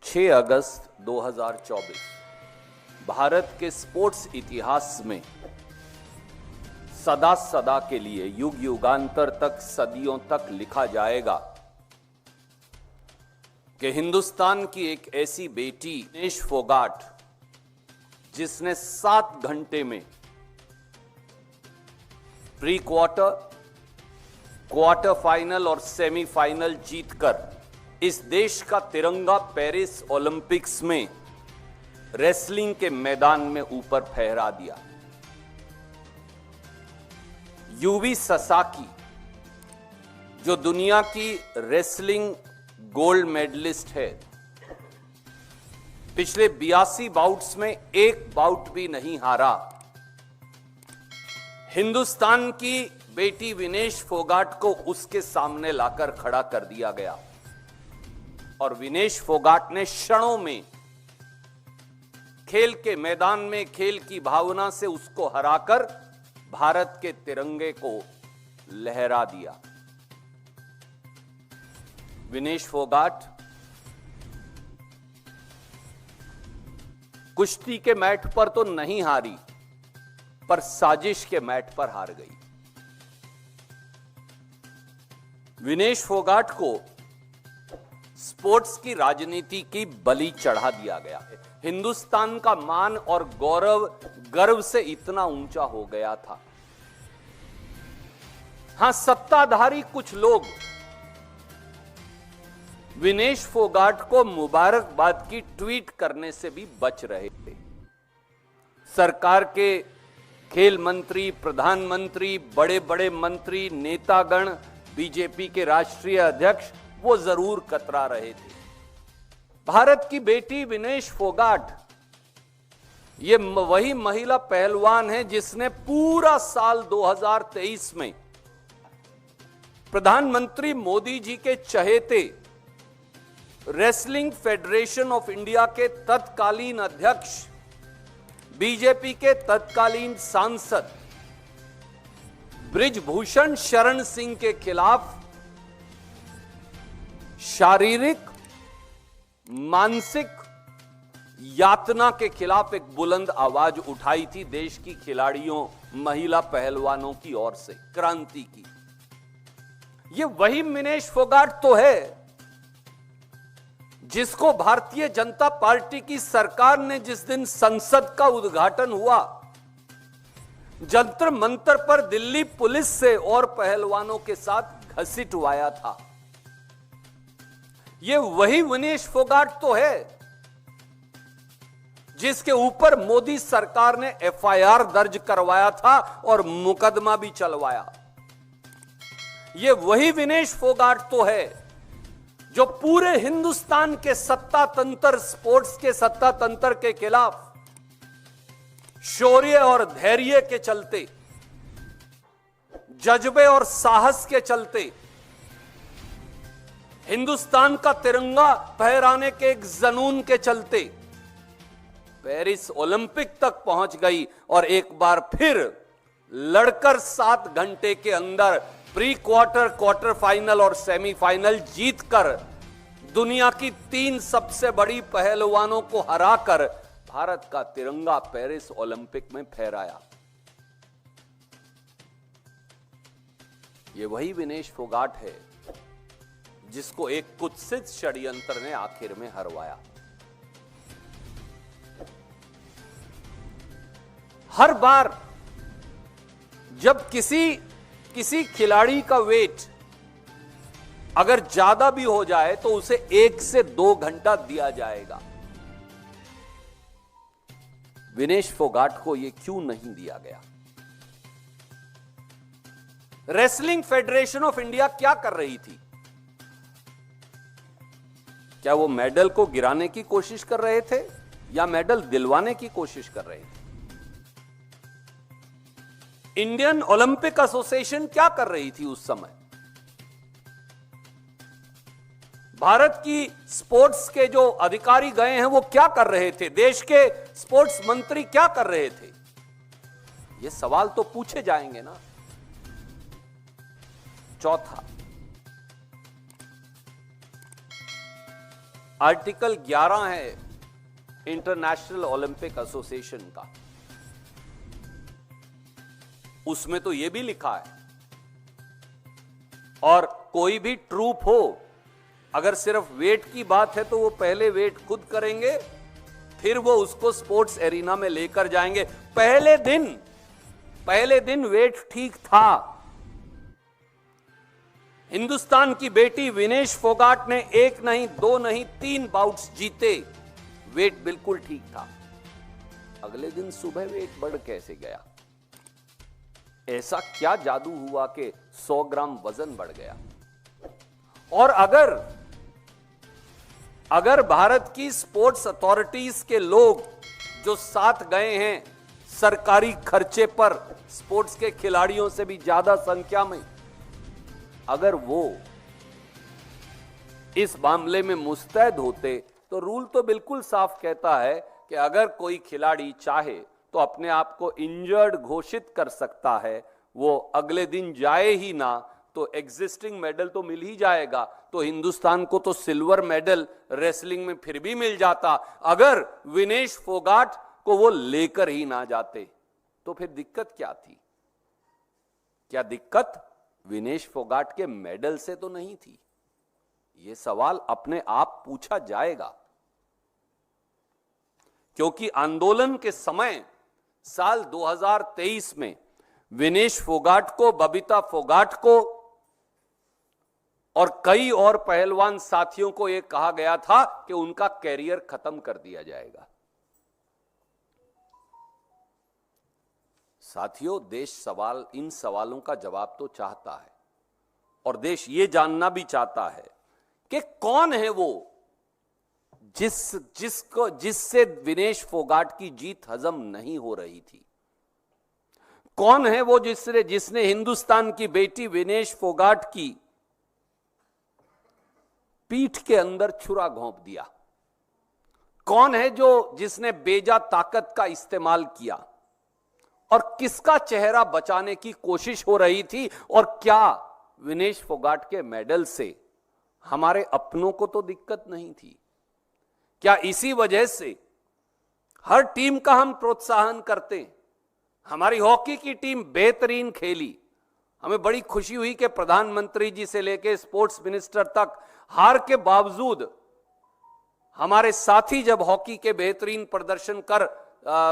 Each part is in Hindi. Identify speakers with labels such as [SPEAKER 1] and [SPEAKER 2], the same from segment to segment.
[SPEAKER 1] 6 अगस्त 2024 भारत के स्पोर्ट्स इतिहास में सदा सदा के लिए युग युगांतर तक सदियों तक लिखा जाएगा कि हिंदुस्तान की एक ऐसी बेटी विनेश फोगाट जिसने 7 घंटे में प्री क्वार्टर, क्वार्टर फाइनल और सेमीफाइनल जीतकर इस देश का तिरंगा पेरिस ओलंपिक्स में रेसलिंग के मैदान में ऊपर फहरा दिया। यूवी ससाकी जो दुनिया की रेसलिंग गोल्ड मेडलिस्ट है, पिछले 82 बाउट्स में एक बाउट भी नहीं हारा। हिंदुस्तान की बेटी विनेश फोगाट को उसके सामने लाकर खड़ा कर दिया गया और विनेश फोगाट ने क्षणों में खेल के मैदान में खेल की भावना से उसको हराकर भारत के तिरंगे को लहरा दिया। विनेश फोगाट कुश्ती के मैट पर तो नहीं हारी, पर साजिश के मैट पर हार गई। विनेश फोगाट को स्पोर्ट्स की राजनीति की बलि चढ़ा दिया गया है। हिंदुस्तान का मान और गौरव गर्व से इतना ऊंचा हो गया था। हां, सत्ताधारी कुछ लोग विनेश फोगाट को मुबारकबाद की ट्वीट करने से भी बच रहे थे। सरकार के खेल मंत्री, प्रधानमंत्री, बड़े बड़े मंत्री, नेतागण, बीजेपी के राष्ट्रीय अध्यक्ष वो जरूर कतरा रहे थे। भारत की बेटी विनेश फोगाट ये वही महिला पहलवान है जिसने पूरा साल 2023 में प्रधानमंत्री मोदी जी के चहेते रेसलिंग फेडरेशन ऑफ इंडिया के तत्कालीन अध्यक्ष, बीजेपी के तत्कालीन सांसद बृजभूषण शरण सिंह के खिलाफ शारीरिक, मानसिक यातना के खिलाफ एक बुलंद आवाज उठाई थी देश की खिलाड़ियों, महिला पहलवानों की ओर से क्रांति की। ये वही विनेश फोगाट तो है जिसको भारतीय जनता पार्टी की सरकार ने जिस दिन संसद का उद्घाटन हुआ, जंतर मंतर पर दिल्ली पुलिस से और पहलवानों के साथ घसीटवाया था। ये वही विनेश फोगाट तो है जिसके ऊपर मोदी सरकार ने एफआईआर दर्ज करवाया था और मुकदमा भी चलवाया। ये वही विनेश फोगाट तो है जो पूरे हिंदुस्तान के सत्ता तंत्र, स्पोर्ट्स के सत्ता तंत्र के खिलाफ शौर्य और धैर्य के चलते, जज्बे और साहस के चलते, हिंदुस्तान का तिरंगा फहराने के एक जुनून के चलते पेरिस ओलंपिक तक पहुंच गई और एक बार फिर लड़कर 7 घंटे के अंदर प्री क्वार्टर, क्वार्टर फाइनल और सेमीफाइनल जीतकर दुनिया की 3 सबसे बड़ी पहलवानों को हराकर भारत का तिरंगा पेरिस ओलंपिक में फहराया। यह वही विनेश फोगाट है जिसको एक कुत्सित षड्यंत्र ने आखिर में हरवाया। हर बार जब किसी खिलाड़ी का वेट अगर ज्यादा भी हो जाए तो उसे 1 से 2 घंटा दिया जाएगा। विनेश फोगाट को यह क्यों नहीं दिया गया? रेसलिंग फेडरेशन ऑफ इंडिया क्या कर रही थी? क्या वो मेडल को गिराने की कोशिश कर रहे थे या मेडल दिलवाने की कोशिश कर रहे थे? इंडियन ओलंपिक एसोसिएशन क्या कर रही थी उस समय? भारत की स्पोर्ट्स के जो अधिकारी गए हैं वो क्या कर रहे थे? देश के स्पोर्ट्स मंत्री क्या कर रहे थे? ये सवाल तो पूछे जाएंगे ना। चौथा, आर्टिकल 11 है इंटरनेशनल ओलंपिक एसोसिएशन का, उसमें तो यह भी लिखा है, और कोई भी ट्रूप हो, अगर सिर्फ वेट की बात है तो वो पहले वेट खुद करेंगे, फिर वो उसको स्पोर्ट्स एरिना में लेकर जाएंगे। पहले दिन वेट ठीक था। हिंदुस्तान की बेटी विनेश फोगाट ने 1 नहीं 2 नहीं 3 बाउट्स जीते, वेट बिल्कुल ठीक था। अगले दिन सुबह वेट बढ़ कैसे गया? ऐसा क्या जादू हुआ कि 100 ग्राम वजन बढ़ गया? और अगर भारत की स्पोर्ट्स अथॉरिटीज के लोग जो साथ गए हैं सरकारी खर्चे पर, स्पोर्ट्स के खिलाड़ियों से भी ज्यादा संख्या में, अगर वो इस मामले में मुस्तैद होते तो रूल तो बिल्कुल साफ कहता है कि अगर कोई खिलाड़ी चाहे तो अपने आप को इंजर्ड घोषित कर सकता है, वो अगले दिन जाए ही ना तो एग्जिस्टिंग मेडल तो मिल ही जाएगा। तो हिंदुस्तान को तो सिल्वर मेडल रेसलिंग में फिर भी मिल जाता। अगर विनेश फोगाट को वो लेकर ही ना जाते तो फिर दिक्कत क्या थी? क्या दिक्कत विनेश फोगाट के मेडल से तो नहीं थी? यह सवाल अपने आप पूछा जाएगा, क्योंकि आंदोलन के समय साल 2023 में विनेश फोगाट को, बबीता फोगाट को और कई और पहलवान साथियों को यह कहा गया था कि उनका कैरियर खत्म कर दिया जाएगा। साथियों, देश इन सवालों का जवाब तो चाहता है, और देश यह जानना भी चाहता है कि कौन है वो जिससे विनेश फोगाट की जीत हजम नहीं हो रही थी। कौन है वो जिसने हिंदुस्तान की बेटी विनेश फोगाट की पीठ के अंदर छुरा घोंप दिया? कौन है जिसने बेजा ताकत का इस्तेमाल किया? और किसका चेहरा बचाने की कोशिश हो रही थी? और क्या विनेश फोगाट के मेडल से हमारे अपनों को तो दिक्कत नहीं थी? क्या इसी वजह से हर टीम का हम प्रोत्साहन करते? हमारी हॉकी की टीम बेहतरीन खेली, हमें बड़ी खुशी हुई कि प्रधानमंत्री जी से लेकर स्पोर्ट्स मिनिस्टर तक हार के बावजूद हमारे साथी जब हॉकी के बेहतरीन प्रदर्शन कर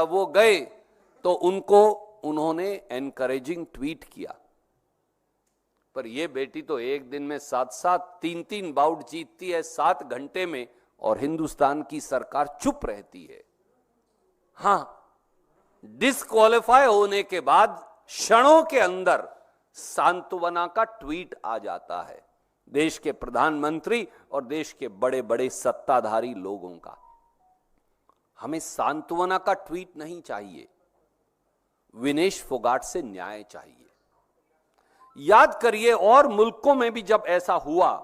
[SPEAKER 1] वो गए तो उन्होंने एनकरेजिंग ट्वीट किया। पर ये बेटी तो एक दिन में 7-7 3-3 बाउट जीतती है 7 घंटे में, और हिंदुस्तान की सरकार चुप रहती है। हां, डिस्क्वालीफाई होने के बाद क्षणों के अंदर सांत्वना का ट्वीट आ जाता है देश के प्रधानमंत्री और देश के बड़े बड़े सत्ताधारी लोगों का। हमें सांत्वना का ट्वीट नहीं चाहिए, विनेश फोगाट से न्याय चाहिए। याद करिए, और मुल्कों में भी जब ऐसा हुआ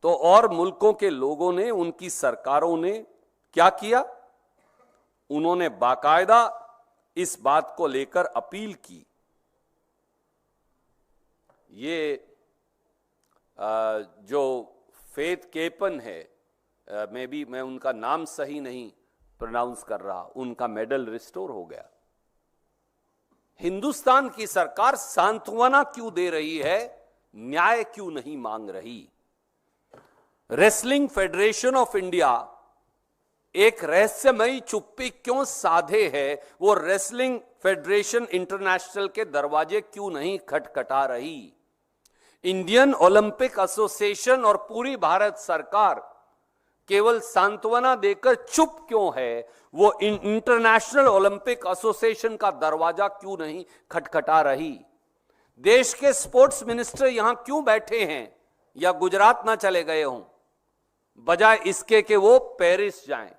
[SPEAKER 1] तो और मुल्कों के लोगों ने, उनकी सरकारों ने क्या किया? उन्होंने बाकायदा इस बात को लेकर अपील की। ये जो फेथ केपन है, मैं उनका नाम सही नहीं प्रोनाउंस कर रहा, उनका मेडल रिस्टोर हो गया। हिंदुस्तान की सरकार सांत्वना क्यों दे रही है, न्याय क्यों नहीं मांग रही? रेसलिंग फेडरेशन ऑफ इंडिया एक रहस्यमयी चुप्पी क्यों साधे है? वो रेसलिंग फेडरेशन इंटरनेशनल के दरवाजे क्यों नहीं खटखटा रही? इंडियन ओलंपिक एसोसिएशन और पूरी भारत सरकार केवल सांत्वना देकर चुप क्यों है? वो इंटरनेशनल ओलंपिक एसोसिएशन का दरवाजा क्यों नहीं खटखटा रही? देश के स्पोर्ट्स मिनिस्टर यहां क्यों बैठे हैं या गुजरात ना चले गए हों, बजाय इसके कि वो पेरिस जाएं?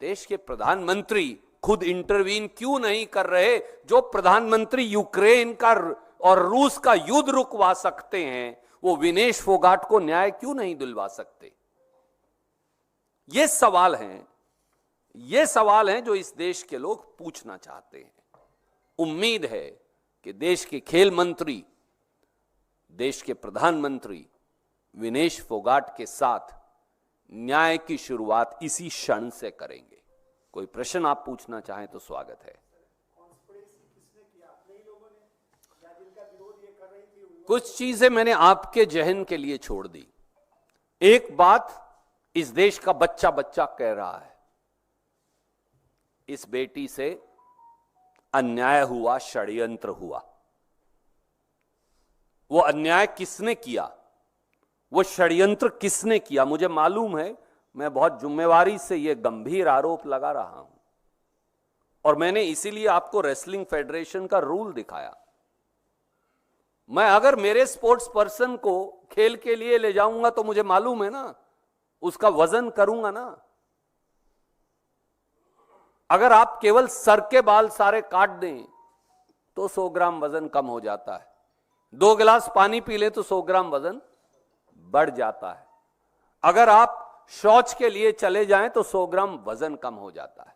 [SPEAKER 1] देश के प्रधानमंत्री खुद इंटरवीन क्यों नहीं कर रहे? जो प्रधानमंत्री यूक्रेन का और रूस का युद्ध रुकवा सकते हैं, वो विनेश फोगाट को न्याय क्यों नहीं दिलवा सकते? ये सवाल हैं जो इस देश के लोग पूछना चाहते हैं। उम्मीद है कि देश के खेल मंत्री, देश के प्रधानमंत्री विनेश फोगाट के साथ न्याय की शुरुआत इसी क्षण से करेंगे। कोई प्रश्न आप पूछना चाहें तो स्वागत है। कुछ चीजें मैंने आपके जहन के लिए छोड़ दी। एक बात इस देश का बच्चा बच्चा कह रहा है, इस बेटी से अन्याय हुआ, षड्यंत्र हुआ। वो अन्याय किसने किया, वो षड्यंत्र किसने किया, मुझे मालूम है। मैं बहुत जिम्मेवारी से यह गंभीर आरोप लगा रहा हूं और मैंने इसीलिए आपको रेसलिंग फेडरेशन का रूल दिखाया। मैं अगर मेरे स्पोर्ट्स पर्सन को खेल के लिए ले जाऊंगा तो मुझे मालूम है ना, उसका वजन करूंगा ना। अगर आप केवल सर के बाल सारे काट दें तो 100 ग्राम वजन कम हो जाता है। 2 गिलास पानी पी लें तो 100 ग्राम वजन बढ़ जाता है। अगर आप शौच के लिए चले जाएं तो 100 ग्राम वजन कम हो जाता है।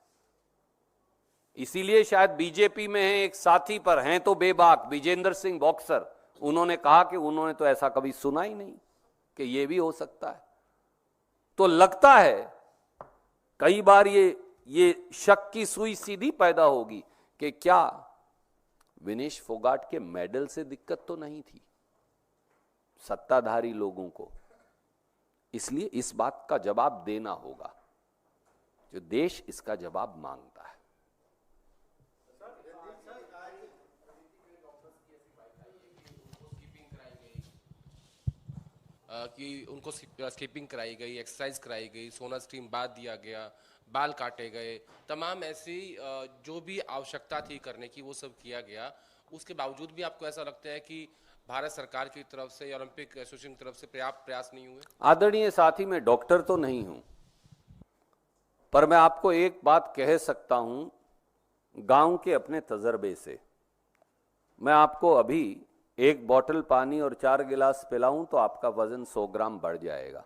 [SPEAKER 1] इसीलिए शायद बीजेपी में है, एक साथी पर हैं तो बेबाक, विजेंद्र सिंह बॉक्सर, उन्होंने कहा कि उन्होंने तो ऐसा कभी सुना ही नहीं कि यह भी हो सकता है। तो लगता है कई बार ये शक की सुई सीधी पैदा होगी कि क्या विनेश फोगाट के मेडल से दिक्कत तो नहीं थी सत्ताधारी लोगों को। इसलिए इस बात का जवाब देना होगा, जो देश इसका जवाब मांगता है।
[SPEAKER 2] कि उनको स्कीपिंग कराई गई, एक्सरसाइज कराई गई, सोना स्ट्रीम बाद दिया गया, बाल काटे गए, तमाम ऐसी जो भी आवश्यकता थी करने की वो सब किया गया। उसके बावजूद भी आपको ऐसा लगता है कि भारत सरकार की तरफ से, ओलंपिक एसोसिएशन की तरफ से पर्याप्त प्रयास नहीं हुए?
[SPEAKER 1] आदरणीय साथी, मैं डॉक्टर तो नहीं हूं, पर मैं आपको एक बात कह सकता हूं गांव के अपने तजर्बे से। मैं आपको अभी 1 बोतल पानी और 4 गिलास पिलाऊं तो आपका वजन 100 ग्राम बढ़ जाएगा,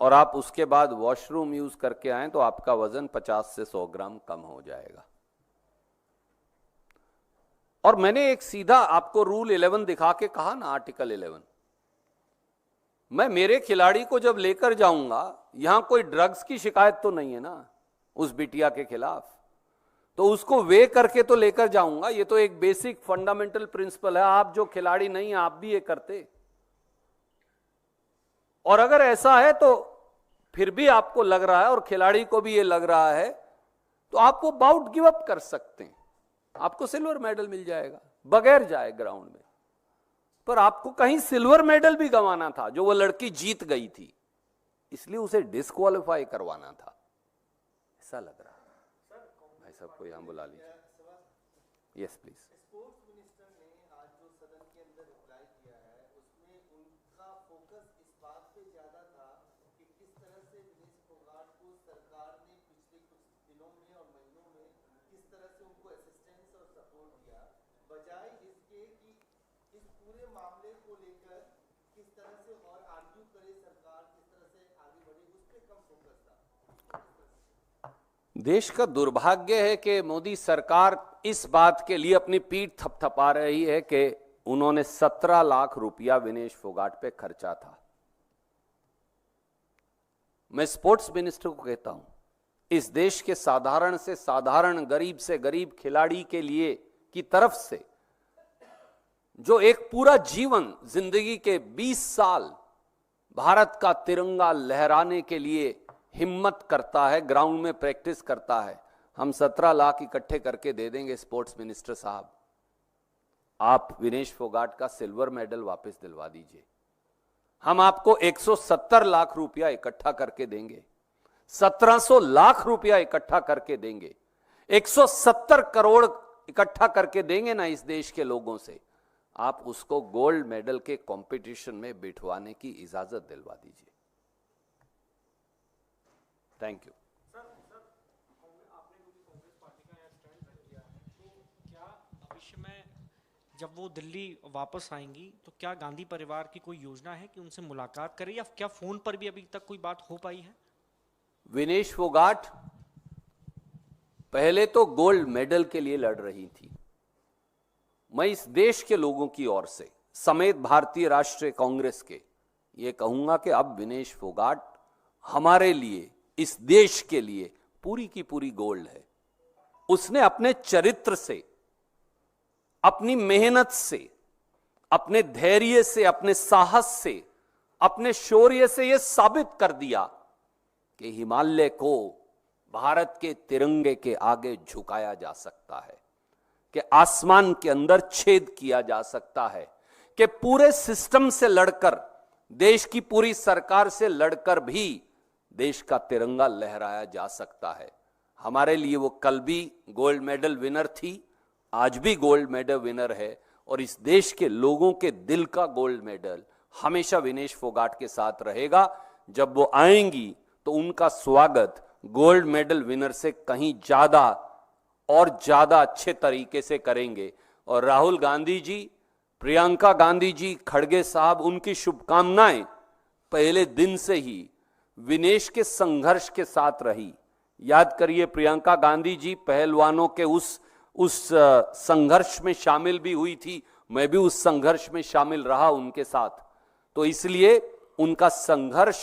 [SPEAKER 1] और आप उसके बाद वॉशरूम यूज करके आए तो आपका वजन 50 से 100 ग्राम कम हो जाएगा। और मैंने एक सीधा आपको रूल 11 दिखा के कहा ना, आर्टिकल 11, मैं मेरे खिलाड़ी को जब लेकर जाऊंगा, यहां कोई ड्रग्स की शिकायत तो नहीं है ना उस बिटिया के खिलाफ, तो उसको वे करके तो लेकर जाऊंगा। ये तो एक बेसिक फंडामेंटल प्रिंसिपल है। आप जो खिलाड़ी नहीं आप भी ये करते, और अगर ऐसा है तो फिर भी आपको लग रहा है और खिलाड़ी को भी ये लग रहा है तो आप वो बाउट गिव अप कर सकते हैं, आपको सिल्वर मेडल मिल जाएगा बगैर जाए ग्राउंड में। पर आपको कहीं सिल्वर मेडल भी गंवाना था, जो वो लड़की जीत गई थी, इसलिए उसे डिस्क्वालीफाई करवाना था, ऐसा लग रहा है। भाई साहब को यहां बुला लीजिए। Yes please.
[SPEAKER 3] स्पोर्ट्स मिनिस्टर ने आज जो सदन के अंदर रिप्लाई किया है, उसमें उनका फोकस इस बात पे ज्यादा था कि किस तरह से विनेश फोगाट को सरकार ने पिछले कुछ दिनों में और महीनों में किस तरह से उनको असिस्टेंस और सपोर्ट दिया, बजाय इसके कि इस पूरे मामले को लेकर किस तरह से और आर्ग्यू करे सरकार, किस तरह से आगे बढ़े, उस पर कम फोकस था।
[SPEAKER 1] देश का दुर्भाग्य है कि मोदी सरकार इस बात के लिए अपनी पीठ थपथपा रही है कि उन्होंने 17 लाख रुपया विनेश फोगाट पे खर्चा था। मैं स्पोर्ट्स मिनिस्टर को कहता हूं, इस देश के साधारण से साधारण, गरीब से गरीब खिलाड़ी के लिए की तरफ से, जो एक पूरा जीवन, जिंदगी के 20 साल भारत का तिरंगा लहराने के लिए हिम्मत करता है, ग्राउंड में प्रैक्टिस करता है, हम 17 लाख इकट्ठे करके दे देंगे। स्पोर्ट्स मिनिस्टर साहब, आप विनेश फोगाट का सिल्वर मेडल वापस दिलवा दीजिए। हम आपको 170 लाख रुपया इकट्ठा करके देंगे, 1700 लाख रुपया इकट्ठा करके देंगे, 170 करोड़ इकट्ठा करके देंगे ना इस देश के लोगों से, आप उसको गोल्ड मेडल के कंपटीशन में बिठवाने की इजाजत दिलवा दीजिए। Thank you.
[SPEAKER 4] सर, आपने कांग्रेस पार्टी का स्टैंड रख दिया है, तो क्या भविष्य में जब वो दिल्ली वापस आएंगी तो क्या गांधी परिवार की कोई योजना है कि उनसे मुलाकात करें, या क्या फोन पर भी अभी तक कोई बात हो पाई है?
[SPEAKER 1] विनेश फोगाट पहले तो गोल्ड मेडल के लिए लड़ रही थी। मैं इस देश के लोगों की ओर से समेत भारतीय राष्ट्रीय कांग्रेस के ये कहूंगा कि अब विनेश फोगाट हमारे लिए, इस देश के लिए पूरी की पूरी गोल्ड है। उसने अपने चरित्र से, अपनी मेहनत से, अपने धैर्य से, अपने साहस से, अपने शौर्य से यह साबित कर दिया कि हिमालय को भारत के तिरंगे के आगे झुकाया जा सकता है, कि आसमान के अंदर छेद किया जा सकता है, कि पूरे सिस्टम से लड़कर, देश की पूरी सरकार से लड़कर भी देश का तिरंगा लहराया जा सकता है। हमारे लिए वो कल भी गोल्ड मेडल विनर थी, आज भी गोल्ड मेडल विनर है, और इस देश के लोगों के दिल का गोल्ड मेडल हमेशा विनेश फोगाट के साथ रहेगा। जब वो आएंगी तो उनका स्वागत गोल्ड मेडल विनर से कहीं ज्यादा और ज्यादा अच्छे तरीके से करेंगे। और राहुल गांधी जी, प्रियंका गांधी जी, खड़गे साहब, उनकी शुभकामनाएं पहले दिन से ही विनेश के संघर्ष के साथ रही। याद करिए, प्रियंका गांधी जी पहलवानों के उस संघर्ष में शामिल भी हुई थी, मैं भी उस संघर्ष में शामिल रहा उनके साथ। तो इसलिए उनका संघर्ष,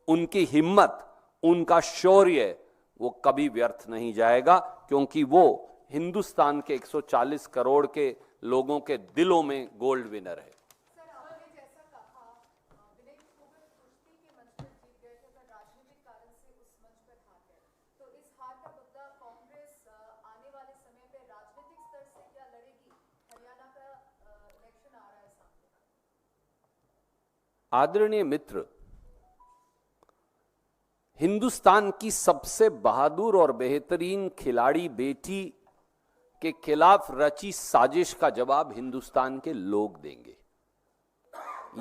[SPEAKER 1] उनकी हिम्मत, उनका शौर्य वो कभी व्यर्थ नहीं जाएगा, क्योंकि वो हिंदुस्तान के 140 करोड़ के लोगों के दिलों में गोल्ड विनर है।
[SPEAKER 5] सर, आपने जैसा कहा, विनेश फोगाट कुश्ती के मंच पर जीत गए थे, पर राजनीतिक कारण से उस मंच पर हार गए। तो इस हार का बदला कांग्रेस आने वाले समय पे राजनीतिक स्तर से क्या लड़ेगी? हरियाणा का इलेक्शन आ रहा है सामने।
[SPEAKER 1] आदरणीय मित्र, हिंदुस्तान की सबसे बहादुर और बेहतरीन खिलाड़ी बेटी के खिलाफ रची साजिश का जवाब हिंदुस्तान के लोग देंगे।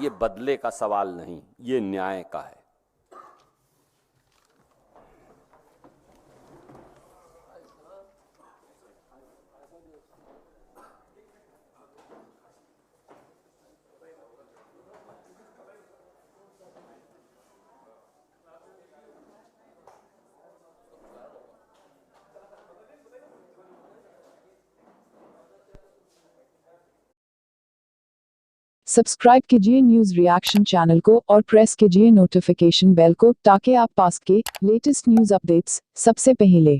[SPEAKER 1] ये बदले का सवाल नहीं, ये न्याय का है।
[SPEAKER 6] सब्सक्राइब कीजिए न्यूज रिएक्शन चैनल को और प्रेस कीजिए नोटिफिकेशन बेल को, ताकि आप पास के लेटेस्ट न्यूज अपडेट्स सबसे पहले